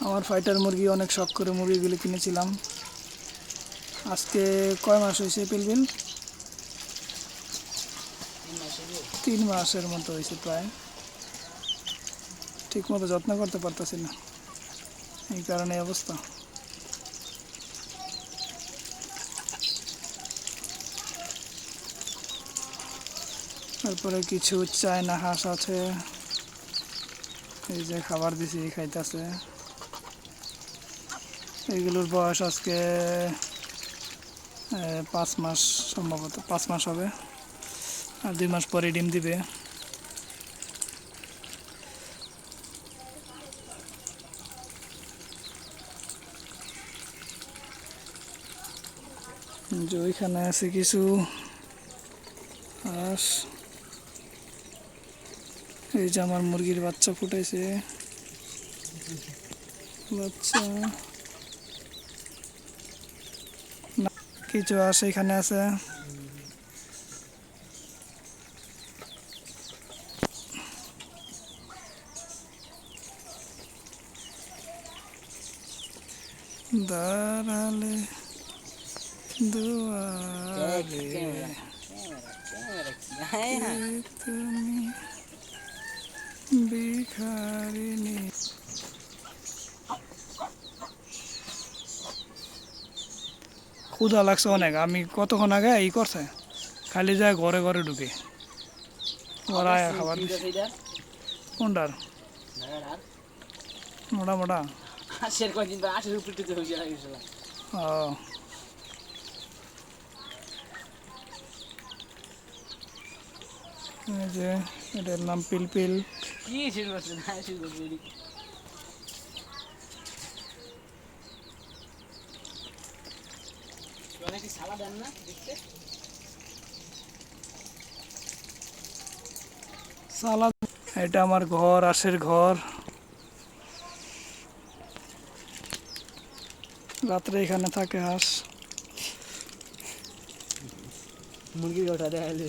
আমার ফাইটার মুরগি অনেক শখ করে মুরগিগুলি কিনেছিলাম। আজকে কয় মাস হয়েছে পিলবিল? 3 মাসের মতো হয়েছে প্রায়। ঠিক মতো যত্ন করতে পারতেছি না, এই কারণে অবস্থা। তারপরে কিছু চায়না হাঁস আছে, এই যে খাবার দিছি খাইতেছে। এইগুলোর বয়স আজকে 5 মাস, সম্ভবত 5 মাস হবে, আর 2 মাস পরে ডিম দিবে। যে ওইখানে আছে কিছু হাঁস। এই যে আমার মুরগির বাচ্চা ফুটাইছে, বাচ্চা না, কিছু হাঁস এখানে আছে। দাঁড়ালে দুয়ারে তুমি ভিখারিণী। ক্ষুধা লাগছে অনেক। আমি কতক্ষণ আগে ই করছে, খালি যায় ঘরে ঘরে ঢুকে ওরা খাবার দিচ্ছে। কোনটার? মোটা মোটা। ও, এই যে এটার নাম পিলপিল। সালাদ। এটা আমার ঘর, আশের ঘর। রাত্রে এখানে থাকে হাঁস। মুরগির গোটা দেখাইলে